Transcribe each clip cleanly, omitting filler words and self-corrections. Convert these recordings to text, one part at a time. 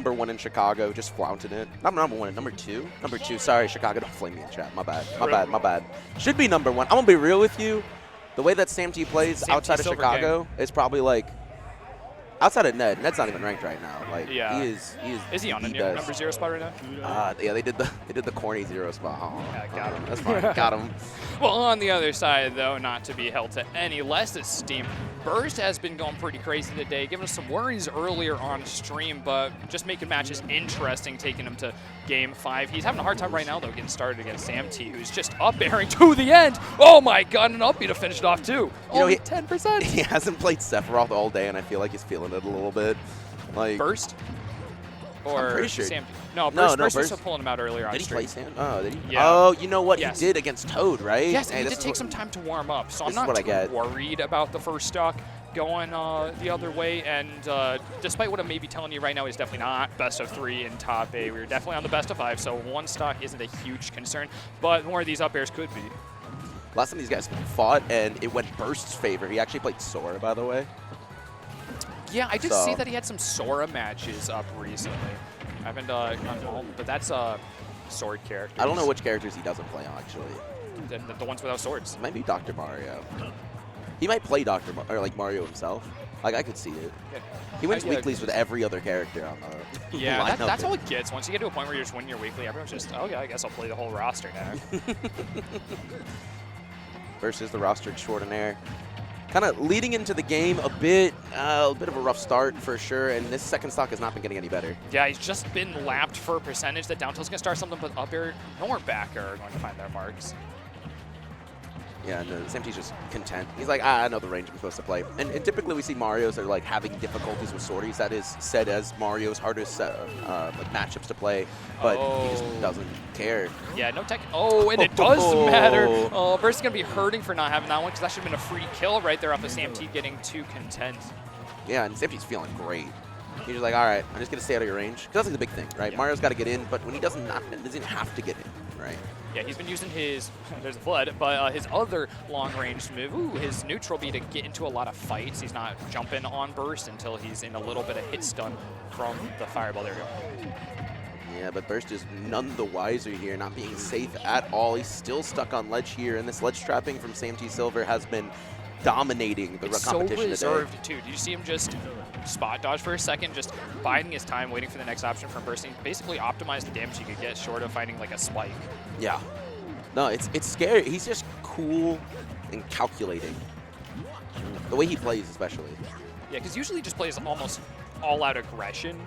Number 1 in Chicago, just flaunting it. Not number 1, number 2. Number 2, sorry, Chicago, don't flame me in chat. My bad, my bad. Should be number 1. I'm going to be real with you. The way that Samtea plays outside of Chicago is probably like, outside of Ned, Ned's not even ranked right now. Like, yeah. he is. Is he on the number 0 spot right now? Yeah, they did the corny 0 spot. Oh, yeah, got him. That's fine. Got him. Well, on the other side, though, not to be held to any less esteem, Burst has been going pretty crazy today, giving us some worries earlier on stream, but just making matches interesting, taking him to Game 5. He's having a hard time right now, though, getting started against Samtea, who's just up-airing to the end. Oh, my God, an up-B to finish it off, too. Only 10%. He hasn't played Sephiroth all day, and I feel like he's feeling it a little bit. Like Burst? Or I'm pretty sure. Samtea? No, Burst was pulling him out earlier on stream. Did he play Sam? Oh, did he? Yeah. Oh, you know what? Yes. He did against Toad, right? Yes, and he did take some time to warm up, so I'm not too worried about the first stock going the other way. And despite what I'm maybe telling you right now, he's definitely not best of 3 in top A. We're definitely on the best of 5, so 1 stock isn't a huge concern, but more of these up airs could be. Last time these guys fought, and it went Burst's favor. He actually played Sora, by the way. Yeah, I did see that he had some Sora matches up recently. I haven't gone home, but that's sword characters. I don't know which characters he doesn't play on, actually. The ones without swords. Maybe Dr. Mario. He might play Mario himself. Like, I could see it. Yeah. He wins weeklies with every other character on the yeah, that's all it gets. Once you get to a point where you're just winning your weekly, everyone's just, oh yeah, I guess I'll play the whole roster now. Versus the roster extraordinaire. Kind of leading into the game a bit of a rough start for sure, and this second stock has not been getting any better. Yeah, he's just been lapped for a percentage. That down tilt's going to start something, but up air nor back air are going to find their marks. Yeah, and Samtea's just content. He's like, I know the range I'm supposed to play. And typically we see Marios are like having difficulties with swordies. That is said as Mario's hardest like matchups to play, but he just doesn't care. Yeah, no tech. Oh, and it does matter. Oh, Burst is going to be hurting for not having that one because that should have been a free kill right there off of Samtea getting too content. Yeah, and Samtea's feeling great. He's just like, all right, I'm just going to stay out of your range. Because that's like the big thing, right? Yeah. Mario's got to get in, but when he doesn't have to get in, right? Yeah, he's been using his, there's a flood, but his other long-range move, his neutral B to get into a lot of fights. He's not jumping on Burst until he's in a little bit of hit stun from the fireball. There we go. Yeah, but Burst is none the wiser here, not being safe at all. He's still stuck on ledge here, and this ledge trapping from Samtea Silver has been dominating the competition so reserved too. Did you see him just spot dodge for a second, just biding his time, waiting for the next option from bursting? Basically optimized the damage he could get short of fighting like a spike. Yeah. No, it's scary. He's just cool and calculating. The way he plays especially. Yeah, because usually he just plays almost all-out aggression,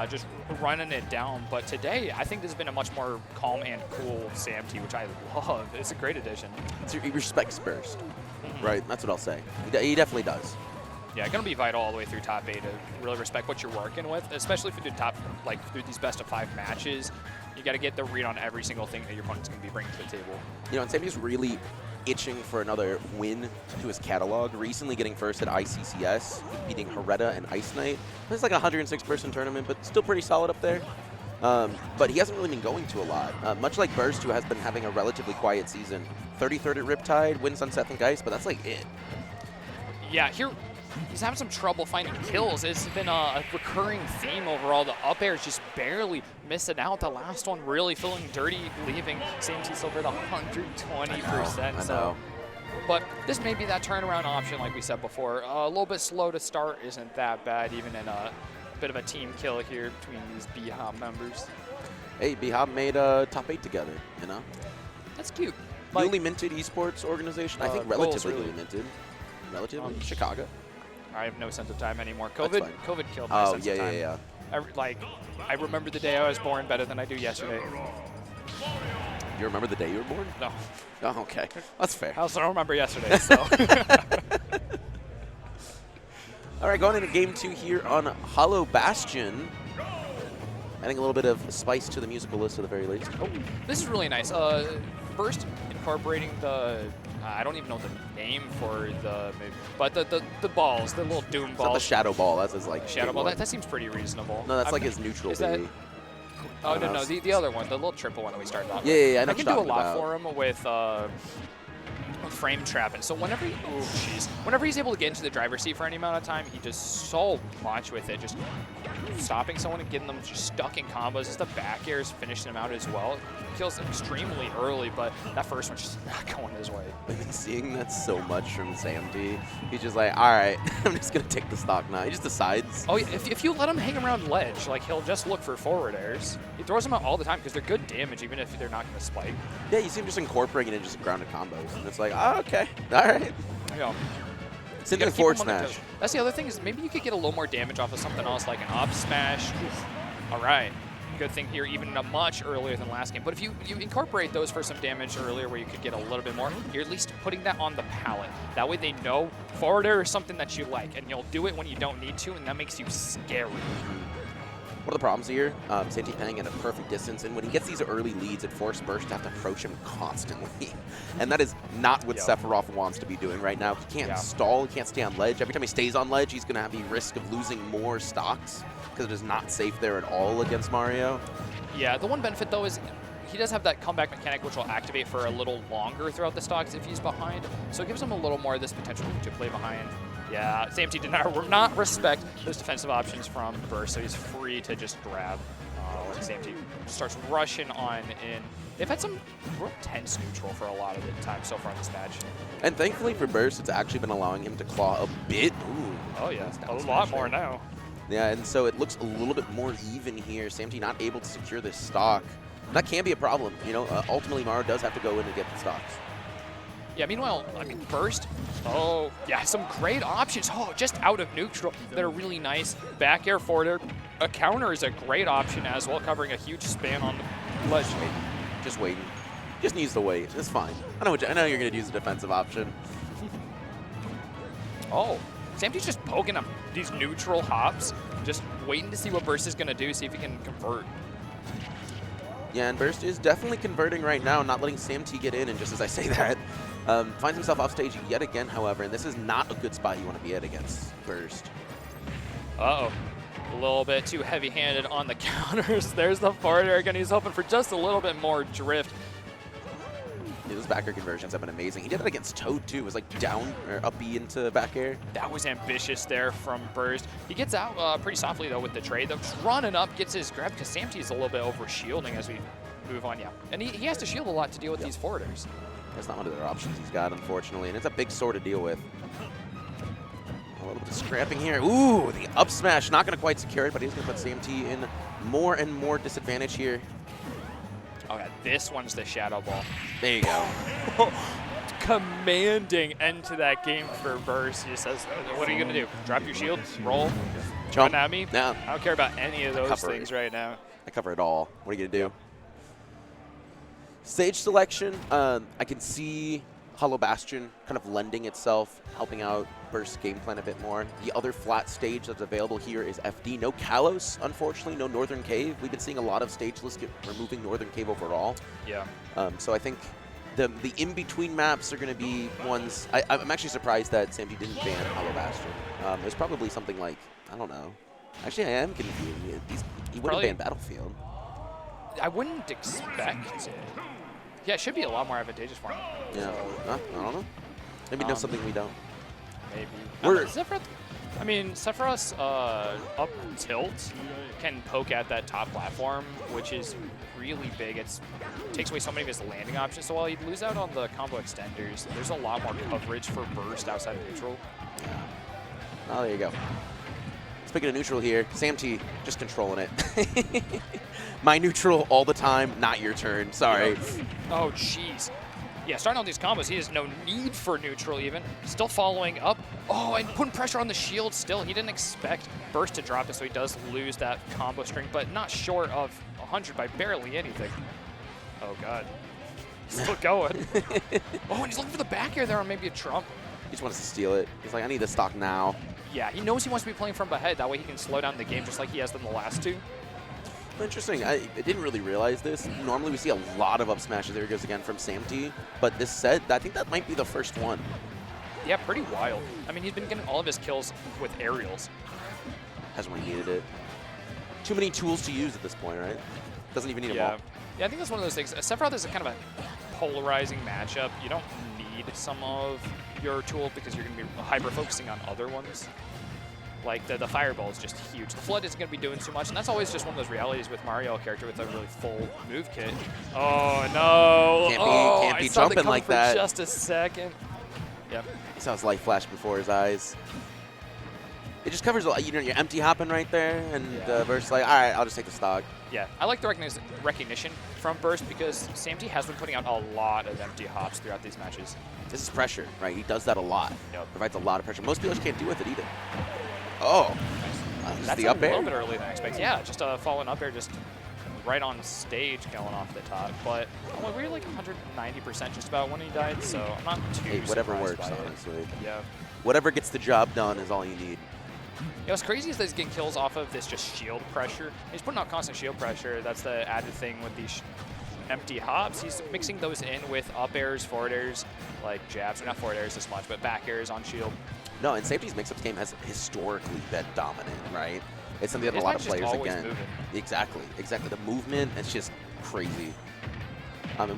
just running it down. But today, I think this has been a much more calm and cool Samtea, which I love. It's a great addition. He respects Burst. Right, that's what I'll say. He definitely does. Yeah, going to be vital all the way through top 8 to really respect what you're working with, especially if you do through these best of 5 matches. You got to get the read on every single thing that your opponent's going to be bringing to the table. You know, and Samtea's really itching for another win to his catalog. Recently getting first at ICCS, beating Hereta and Ice Knight. It's like a 106-person tournament, but still pretty solid up there. But he hasn't really been going to a lot. Much like Burst, who has been having a relatively quiet season. 33rd at Riptide, wins on Seth and Geist, but that's like it. Yeah, here he's having some trouble finding kills. It's been a recurring theme overall. The up air is just barely missing out. The last one really feeling dirty, leaving Samtea Silver at 120%. So, but this may be that turnaround option, like we said before. A little bit slow to start isn't that bad, even in a bit of a team kill here between these BHOB members. Hey, BHOB made a top 8 together, you know? That's cute. Newly minted esports organization. I think relatively newly minted. Relatively. Chicago. I have no sense of time anymore. COVID killed my sense of time. Yeah. I remember the day I was born better than I do yesterday. You remember the day you were born? No. Oh, okay. That's fair. I also don't remember yesterday, so. All right, going into game 2 here on Hollow Bastion. Adding a little bit of spice to the musical list at the very least. Oh, this is really nice. First, incorporating the, I don't even know the name for the, but the balls, the little doom balls. Not the shadow ball, that's his like. Shadow ball, that seems pretty reasonable. No, that's like his neutral. Is that? Oh no, the other one, the little triple one that we started off. Yeah. I can do a lot for him with frame trapping. So whenever whenever he's able to get into the driver's seat for any amount of time, he does so much with it. Just stopping someone and getting them just stuck in combos. Just the back airs finishing them out as well. Kills extremely early, but that first one's just not going his way. I've been seeing that so much from Samtea. He's just like, all right, I'm just going to take the stock now. He just decides. Oh, yeah, if you let him hang around ledge, like, he'll just look for forward airs. He throws them out all the time because they're good damage, even if they're not going to spike. Yeah, you see him just incorporating it in just grounded combos. And it's like, oh, okay, all right. Yeah. Same thing with forward smash. That's the other thing is maybe you could get a little more damage off of something else like an up smash. All right. Good thing here, even much earlier than last game. But if you incorporate those for some damage earlier where you could get a little bit more, you're at least putting that on the palette. That way they know forward air is something that you like, and you'll do it when you don't need to, and that makes you scary. One of the problems here, Samtea playing at a perfect distance, and when he gets these early leads, it forces Burst to have to approach him constantly. And that is not what Sephiroth wants to be doing right now. He can't stall, he can't stay on ledge. Every time he stays on ledge, he's going to have the risk of losing more stocks, because it is not safe there at all against Mario. Yeah, the one benefit, though, is he does have that comeback mechanic, which will activate for a little longer throughout the stocks if he's behind. So it gives him a little more of this potential to play behind. Yeah, Samtea did not respect those defensive options from Burst, so he's free to just grab when Samtea starts rushing on in. They've had some real tense neutral for a lot of the time so far in this match. And thankfully for Burst, it's actually been allowing him to claw a bit. Ooh, oh, yeah, a lot more now. Yeah, and so it looks a little bit more even here. Samtea not able to secure this stock. That can be a problem. You know, ultimately, Mario does have to go in and get the stocks. Yeah, meanwhile, I mean, Burst, oh, yeah, some great options. Oh, just out of neutral that are really nice. Back air, forward air. A counter is a great option as well, covering a huge span on the ledge. Just waiting. Just needs to wait. It's fine. I know you're going to use a defensive option. Oh, Samtea's just poking him. These neutral hops, just waiting to see what Burst is going to do, see if he can convert. Yeah, and Burst is definitely converting right now, not letting Samtea get in, and just as I say that, finds himself off stage yet again, however, and this is not a good spot you want to be at against Burst. Uh-oh. A little bit too heavy-handed on the counters. There's the forward air again. He's hoping for just a little bit more drift. Yeah, those back air conversions have been amazing. He did it against Toad, too. It was like down or up B into back air. That was ambitious there from Burst. He gets out pretty softly, though, with the trade. Though, just running up, gets his grab, because Samtea's a little bit over-shielding as we move on, yeah. And he has to shield a lot to deal with these forwarders. That's not one of their options he's got, unfortunately, and it's a big sword to deal with. A little bit of scrapping here. Ooh, the up smash. Not going to quite secure it, but he's going to put Samtea in more and more disadvantage here. Oh, yeah, this one's the Shadow Ball. There you go. Commanding end to that game for Burst. He just says, what are you going to do? Drop your shield? Roll? Jump. Run at me? No. I don't care about any of those things right now. I cover it all. What are you going to do? Stage selection, I can see Hollow Bastion kind of lending itself, helping out Burst's game plan a bit more. The other flat stage that's available here is FD. No Kalos, unfortunately, no Northern Cave. We've been seeing a lot of stage lists removing Northern Cave overall. Yeah. So I think the in-between maps are going to be ones... I'm actually surprised that Samtea didn't ban Hollow Bastion. There's probably something like, I don't know. Actually, I am confused. He would have banned Battlefield. I wouldn't expect it. Yeah, it should be a lot more advantageous for him. Yeah, I don't know. Maybe know something we don't. Maybe. Sephiroth's up tilt can poke at that top platform, which is really big. It takes away so many of his landing options. So while he'd lose out on the combo extenders, there's a lot more coverage for Burst outside of neutral. Yeah. Oh, there you go. Speaking of neutral here, Samtea just controlling it. My neutral all the time, not your turn. Sorry. Oh, jeez. Yeah, starting on these combos, he has no need for neutral even. Still following up. Oh, and putting pressure on the shield still. He didn't expect Burst to drop it, so he does lose that combo string, but not short of 100 by barely anything. Oh, God. He's still going. Oh, and he's looking for the back air there on maybe a Trump. He just wants to steal it. He's like, I need the stock now. Yeah, he knows he wants to be playing from behind. That way he can slow down the game just like he has done the last two. Interesting. I didn't really realize this. Normally we see a lot of up smashes. There he goes again from Samtea. But this set, I think that might be the first one. Yeah, pretty wild. I mean, he's been getting all of his kills with aerials. Hasn't really needed it. Too many tools to use at this point, right? Doesn't even need them all. Yeah, I think that's one of those things. Sephiroth is a kind of a polarizing matchup. You don't need some of your tool because you're going to be hyper-focusing on other ones. Like, the fireball is just huge. The flood isn't going to be doing too much, and that's always just one of those realities with Mario, a character with a really full move kit. Oh, no. Can't be jumping like that. For just a second. Yep. He saw his light flash before his eyes. It just covers, you know, you're empty hopping right there, and Burst's like, all right, I'll just take the stock. Yeah, I like the recognition from Burst because Samtea has been putting out a lot of empty hops throughout these matches. This is pressure, right? He does that a lot. Yep. Provides a lot of pressure. Most people can't do with it either. Oh, that's the up air. A little bit earlier than I expected. Yeah, just a fallen up air just right on stage going off the top. But we were like 190% just about when he died, so I'm not too whatever surprised works, by it. honestly. Yeah. Whatever gets the job done is all you need. Yeah, what's crazy is that he's getting kills off of this just shield pressure. He's putting out constant shield pressure. That's the added thing with these empty hops. He's mixing those in with up airs, forward airs, like jabs, or not forward airs this much, but back airs on shield. No, and Samtea's mix-up game has historically been dominant, right? It's something that a lot of players, again. Exactly. The movement, it's just crazy.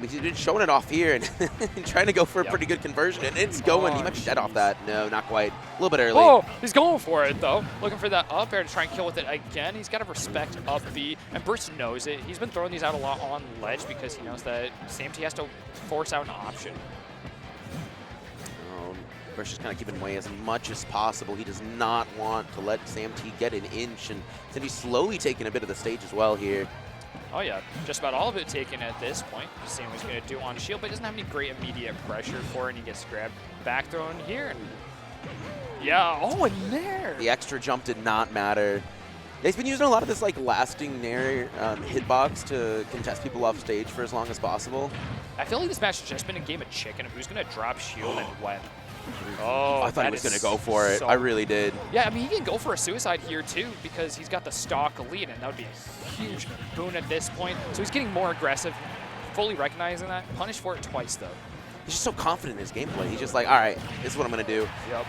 He's been showing it off here and trying to go for a pretty good conversion, and it's going. He might be dead off that. No, not quite. A little bit early. Oh, he's going for it, though. Looking for that up air to try and kill with it again. He's got to respect up B, and Burst knows it. He's been throwing these out a lot on ledge because he knows that Samtea has to force out an option. Burst is kind of giving away as much as possible. He does not want to let Samtea get an inch, and Samtea's slowly taking a bit of the stage as well here. Oh yeah, just about all of it taken at this point. Just seeing what he's going to do on shield, but he doesn't have any great immediate pressure for it, and he gets grabbed. Back throw in here. And yeah, oh, and there. The extra jump did not matter. Yeah, he's been using a lot of this like lasting nair hitbox to contest people off stage for as long as possible. I feel like this match has just been a game of chicken of who's going to drop shield and when. Oh, I thought he was going to go for it. I really did. Yeah, I mean, he can go for a suicide here, too, because he's got the stock lead, and that would be a huge boon at this point. So he's getting more aggressive, fully recognizing that. Punished for it twice, though. He's just so confident in his gameplay. He's just like, all right, this is what I'm going to do. Yep.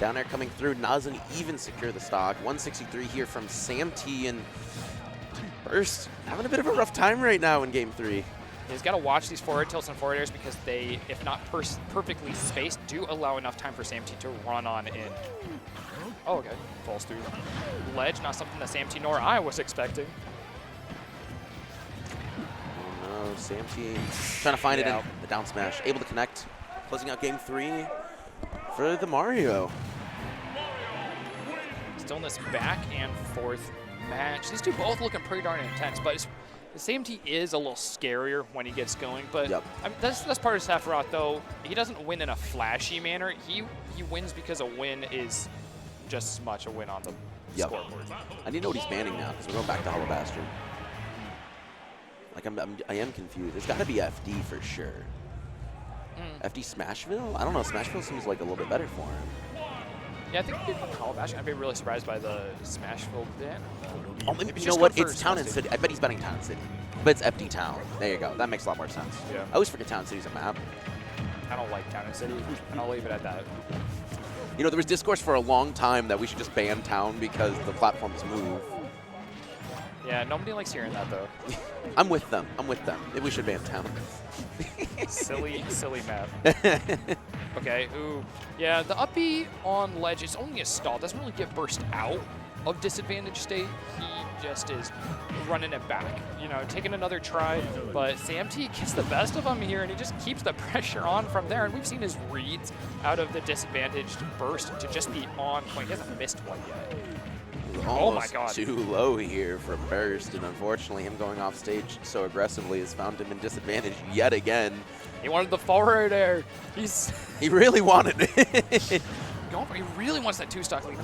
Down there coming through. Doesn't even secure the stock. 163 here from Samtea, and Burst having a bit of a rough time right now in Game 3. He's got to watch these forward tilts and forward airs because they, if not perfectly spaced, do allow enough time for Samtea to run on in. Oh, okay. Falls through ledge, not something that Samtea nor I was expecting. Oh no, Samtea trying to find it in the down smash. Able to connect. Closing out Game 3 for the Mario. Still in this back and forth match. These two both looking pretty darn intense, but Samtea is a little scarier when he gets going, but I mean, that's part of Sephiroth, though. He doesn't win in a flashy manner. He wins because a win is just as much a win on the scoreboard. I need to know what he's banning now, because we're going back to Hollow Bastard. Like, I am confused. It's got to be FD for sure. FD Smashville? I don't know. Smashville seems like a little bit better for him. Yeah, I think if you call Bash, I'd be really surprised by the Smashville ban. Oh, you know what? It's Town and City. I bet he's betting Town and City. But it's FD Town. There you go. That makes a lot more sense. Yeah. I always forget Town and City's a map. I don't like Town and City, and I'll leave it at that. You know, there was discourse for a long time that we should just ban Town because the platforms move. Yeah, nobody likes hearing that, though. I'm with them. We should ban Town. silly map. Okay, ooh. Yeah, the up B on ledge is only a stall. Doesn't really get Burst out of disadvantage state. He just is running it back, you know, taking another try. But Samtea gets the best of him here, and he just keeps the pressure on from there. And we've seen his reads out of the disadvantaged Burst to just be on point. He hasn't missed one yet. Oh my God. Too low here from Burst, and unfortunately him going off stage so aggressively has found him in disadvantage yet again. He wanted the forward air. He really wanted it. He really wants that two-stock lead.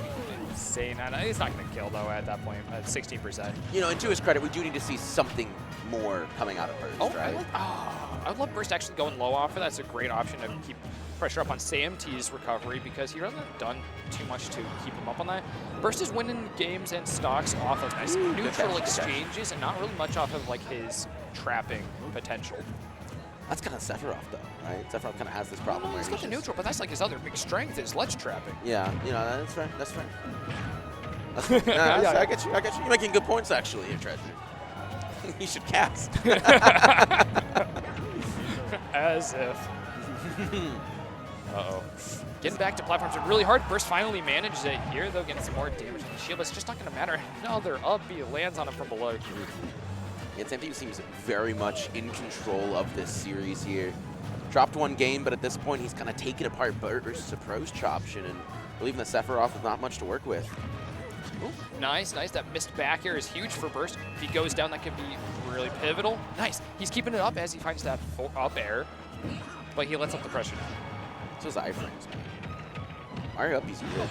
Insane. He's not going to kill, though, at that point, at 16%. You know, and to his credit, we do need to see something more coming out of Burst, right? I would love Burst actually going low off. That's a great option to keep pressure up on Samtea's recovery because he hasn't done too much to keep him up on that. Burst is winning games and stocks off of nice neutral exchanges and not really much off of like his trapping potential. That's kind of Sephiroth, though, right? Sephiroth kind of has this problem. He's got the neutral, but that's like his other big strength is ledge trapping. Yeah, you know, that's fair. That's fair. I get you. You're making good points, actually, here, Treasure. You should cast. As if. Uh-oh. Getting back to platforms are really hard. Burst finally manages it here, though, getting some more damage from the shield. But it's just not going to matter. Another up B lands on him from below. And Samtea seems very much in control of this series here. Dropped one game, but at this point, he's kind of taken apart Burst's approach option and leaving the Sephiroth with not much to work with. Ooh, nice, nice. That missed back air is huge for Burst. If he goes down, that could be really pivotal. Nice. He's keeping it up as he finds that up air, but he lets up the pressure. So is iframes. Mario up B's good.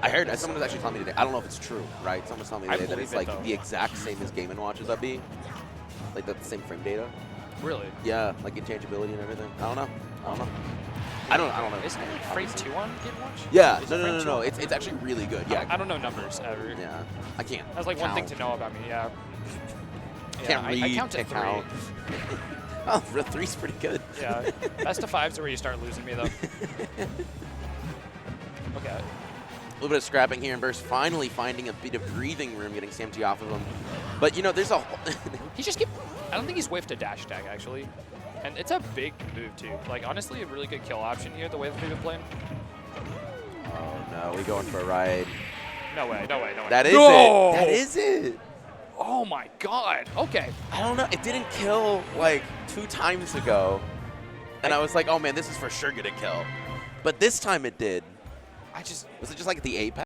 I heard, someone was actually telling me today, I don't know if it's true, right? Someone was telling me today that it's like the exact same as Game & Watch's up B. Like that's the same frame data. Really? Yeah, like interchangeability and everything. I don't know. I don't know. Isn't it frame 2 on Game & Watch? Yeah, no. It's actually really good. Yeah. I don't know numbers ever. Yeah, I can't. That's like count. one thing to know about me. Yeah. Can't read. I count to can't 3. count. Oh, 3's pretty good. Yeah. Best of 5s are where you start losing me though. Okay. A little bit of scrapping here, and Burst finally finding a bit of breathing room, getting Samtea off of him. But, you know, there's a whole... He just kept... I don't think he's whiffed a dash attack, actually. And it's a big move, too. Like, honestly, a really good kill option here, the way that they've been playing. Oh, no. We going for a ride. No way. That is it. That is it. Oh, my God. Okay. I don't know. It didn't kill, like, 2 times ago. And I was like, oh, man, this is for sure going to kill. But this time it did. Was it just like at the apex?